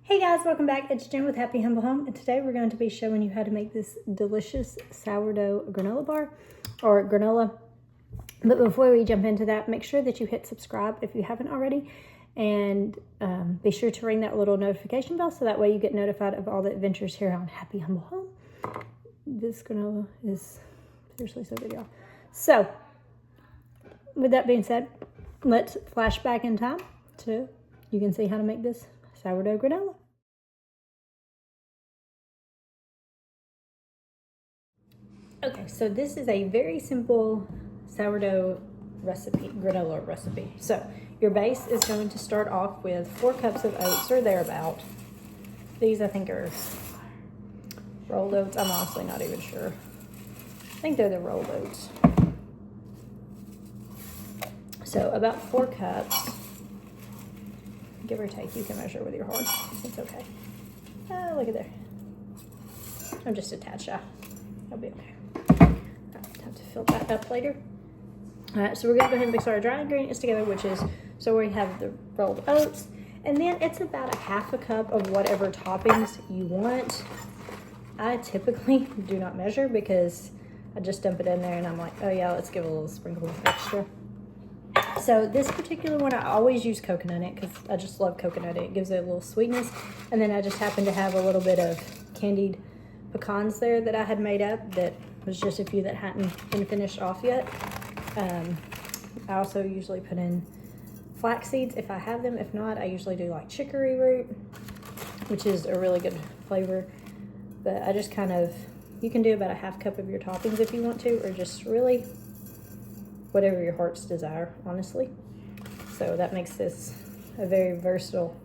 Hey guys, welcome back. It's Jen with Happy Humble Home, and today we're going to be showing you how to make this delicious sourdough granola bar or granola. But before we jump into that, make sure that you hit subscribe if you haven't already, and be sure to ring that little notification bell so that way you get notified of all the adventures here on Happy Humble Home. This granola is seriously so good, y'all. So, with that being said, let's flash back in time so you can see how to make this sourdough granola. Okay, so this is a very simple sourdough recipe, granola recipe. So your base is going to start off with 4 cups of oats or thereabout. These I think are rolled oats. I'm honestly not even sure. I think they're the rolled oats. So about 4 cups, give or take. You can measure with your heart. It's okay. Oh, look at there. I'm just a tad shy. I'll be okay. Time to fill that up later. All right, so we're gonna go ahead and mix our dry ingredients together, which is, so we have the rolled oats, and then it's about a half a cup of whatever toppings you want. I typically do not measure because I just dump it in there and I'm like, oh yeah, let's give a little sprinkle of extra. So this particular one, I always use coconut in it because I just love coconut. It gives it a little sweetness. And then I just happen to have a little bit of candied pecans there that I had made up that was just a few that hadn't been finished off yet. I also usually put in flax seeds if I have them. If not, I usually do like chicory root, which is a really good flavor. But I just kind of, you can do about a half cup of your toppings if you want to, or just really whatever your heart's desire, honestly. So that makes this a very versatile,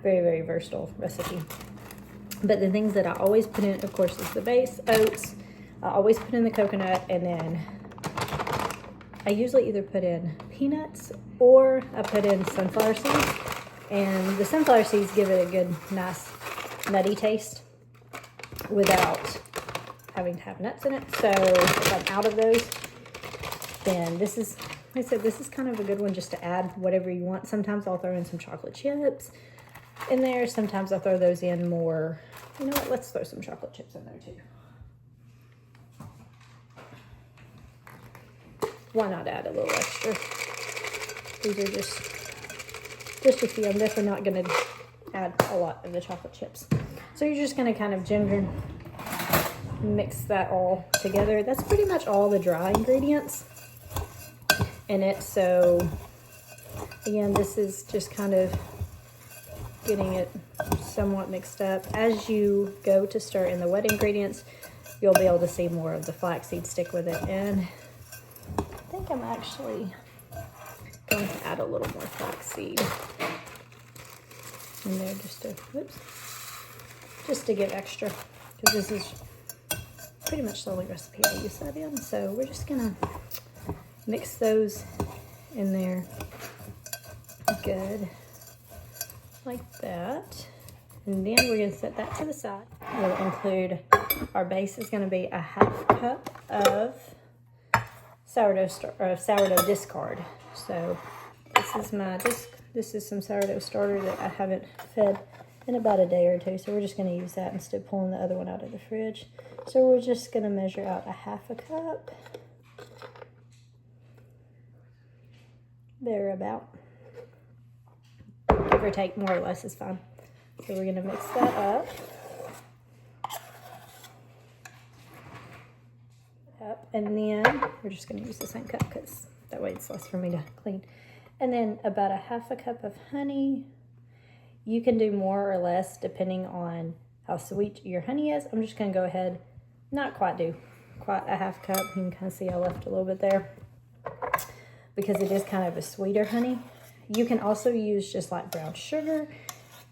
very, very versatile recipe. But the things that I always put in, of course, is the base, oats. I always put in the coconut, and then I usually either put in peanuts or I put in sunflower seeds. And the sunflower seeds give it a good, nice, nutty taste without having to have nuts in it. So if I'm out of those, then this is, like I said, this is kind of a good one just to add whatever you want. Sometimes I'll throw in some chocolate chips in there. Sometimes I'll throw those in more. You know what? Let's throw some chocolate chips in there too. Why not add a little extra? These are just a few. I'm definitely not going to add a lot of the chocolate chips. So you're just going to kind of ginger mix that all together. That's pretty much all the dry ingredients in it. So again, this is just kind of getting it somewhat mixed up. As you go to stir in the wet ingredients, you'll be able to see more of the flaxseed stick with it. And I think I'm actually going to add a little more flaxseed in there just to give extra, because this is pretty much the only recipe I use that in. So we're just gonna mix those in there good, like that. And then we're gonna set that to the side. We'll include, our base is gonna be a half cup of sourdough discard. So this is some sourdough starter that I haven't fed in about a day or two. So we're just gonna use that instead of pulling the other one out of the fridge. So we're just gonna measure out a half a cup. Thereabout. Give or take, more or less is fine. So we're gonna mix that up. And then we're just gonna use the same cup because that way it's less for me to clean. And then about a half a cup of honey. You can do more or less depending on how sweet your honey is. I'm just gonna go ahead, not quite do quite a half cup. You can kind of see I left a little bit there because it is kind of a sweeter honey. You can also use just like brown sugar.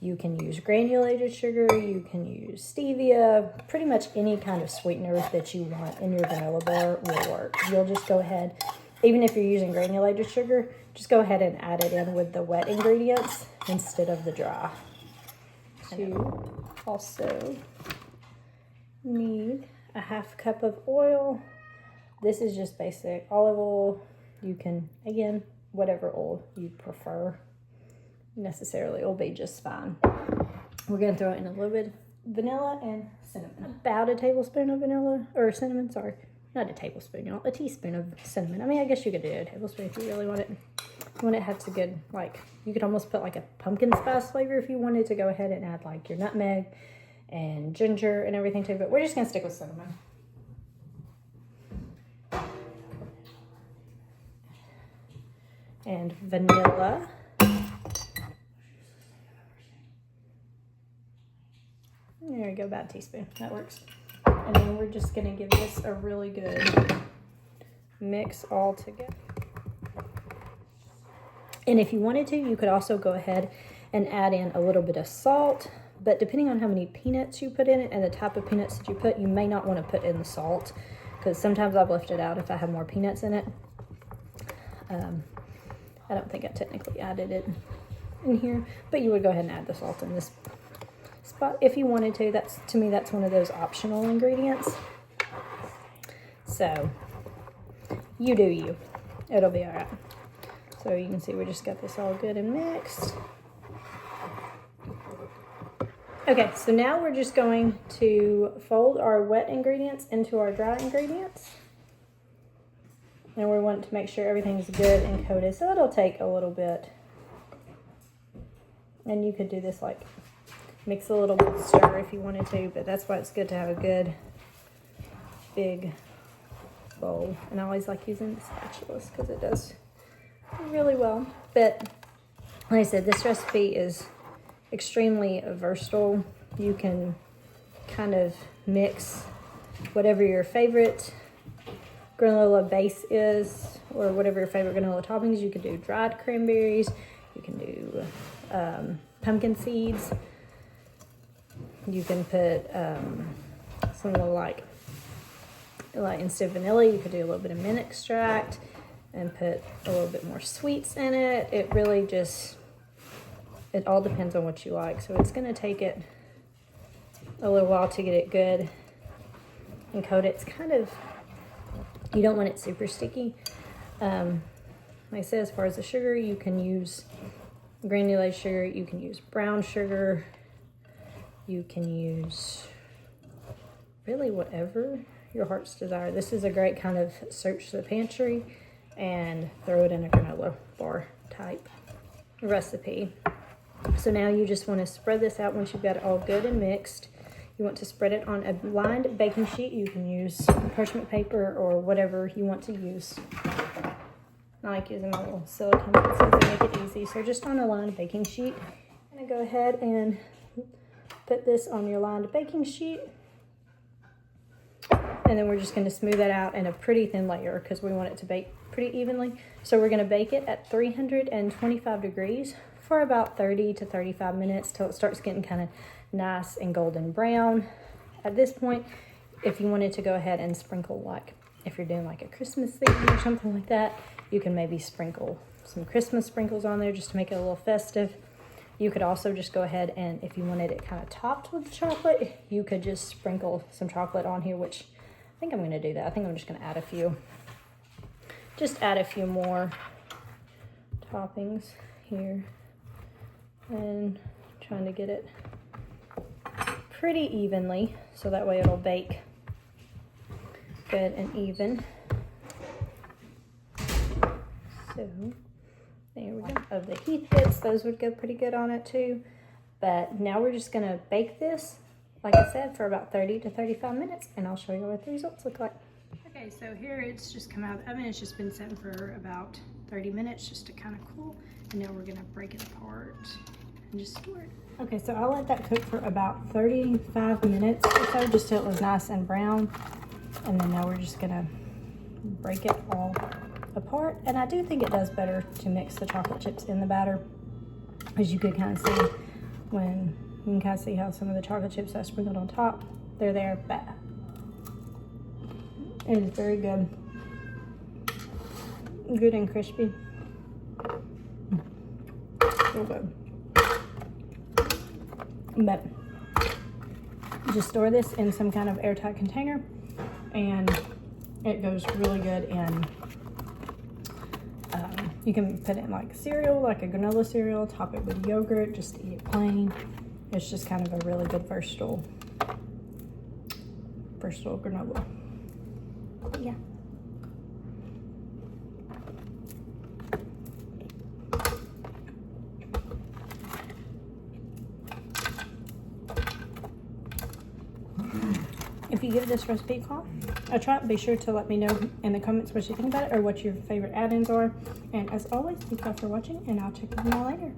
You can use granulated sugar. You can use stevia. Pretty much any kind of sweetener that you want in your granola bar will work. You'll just go ahead, even if you're using granulated sugar, just go ahead and add it in with the wet ingredients instead of the dry. You also need a half cup of oil. This is just basic olive oil. You can, again, whatever oil you prefer. Necessarily will be just fine. We're gonna throw in a little bit of vanilla and cinnamon. About a tablespoon of vanilla, or cinnamon, sorry. Not a tablespoon, y'all, a teaspoon of cinnamon. I mean, I guess you could do a tablespoon if you really want it. When it has a good, like, you could almost put like a pumpkin spice flavor if you wanted to go ahead and add like your nutmeg and ginger and everything too, but we're just gonna stick with cinnamon. And vanilla. There we go, about a teaspoon, that works. And then we're just gonna give this a really good mix all together. And if you wanted to, you could also go ahead and add in a little bit of salt, but depending on how many peanuts you put in it and the type of peanuts that you put, you may not want to put in the salt, because sometimes I've left it out if I have more peanuts in it. I don't think I technically added it in here, but you would go ahead and add the salt in this spot if you wanted to. That's, to me, that's one of those optional ingredients. So you do you. It'll be all right. So you can see we just got this all good and mixed. Okay, so now we're just going to fold our wet ingredients into our dry ingredients. And we want to make sure everything's good and coated, so it'll take a little bit. And you could do this like mix a little bit, stir if you wanted to, but that's why it's good to have a good big bowl. And I always like using the spatulas because it does really well. But like I said, this recipe is extremely versatile. You can kind of mix whatever your favorite granola base is, or whatever your favorite granola toppings. You can do dried cranberries, you can do pumpkin seeds, you can put some like instead of vanilla, you could do a little bit of mint extract and put a little bit more sweets in it. It really just, it all depends on what you like. So it's going to take it a little while to get it good and coat it. It's kind of, you don't want it super sticky. Like I said, as far as the sugar, you can use granulated sugar, you can use brown sugar, you can use really whatever your heart's desire. This is a great kind of search the pantry and throw it in a granola bar type recipe. So now you just want to spread this out once you've got it all good and mixed. You want to spread it on a lined baking sheet. You can use parchment paper or whatever you want to use. I like using my little silicone pencils to make it easy. So just on a lined baking sheet, I'm going to go ahead and put this on your lined baking sheet. And then we're just going to smooth that out in a pretty thin layer because we want it to bake pretty evenly. So we're going to bake it at 325 degrees for about 30 to 35 minutes till it starts getting kind of nice and golden brown. At this point, if you wanted to go ahead and sprinkle, like if you're doing like a Christmas theme or something like that, you can maybe sprinkle some Christmas sprinkles on there just to make it a little festive. You could also just go ahead and, if you wanted it kind of topped with chocolate, you could just sprinkle some chocolate on here, which I think I'm going to do that. I think I'm just going to add a few. Just add a few more toppings here. And trying to get it pretty evenly so that way it'll bake good and even. So there we go. Of the Heath bits, those would go pretty good on it too. But now we're just going to bake this, like I said, for about 30 to 35 minutes, and I'll show you what the results look like. Okay, so here it's just come out of the oven. It's just been sitting for about 30 minutes just to kind of cool. And now we're going to break it apart and just store it. Okay, so I'll let that cook for about 35 minutes or so, just till it was nice and brown. And then now we're just going to break it all apart. And I do think it does better to mix the chocolate chips in the batter, as you could kind of see when you can kind of see how some of the chocolate chips I sprinkled on top, they're there, but it is very good. Good and crispy. So good. But just store this in some kind of airtight container, and it goes really good in, you can put it in like cereal, like a granola cereal, top it with yogurt, just eat it plain. It's just kind of a really good versatile granola. But yeah. If you give this recipe a try, be sure to let me know in the comments what you think about it or what your favorite add-ins are. And as always, thank y'all for watching, and I'll check with y'all later.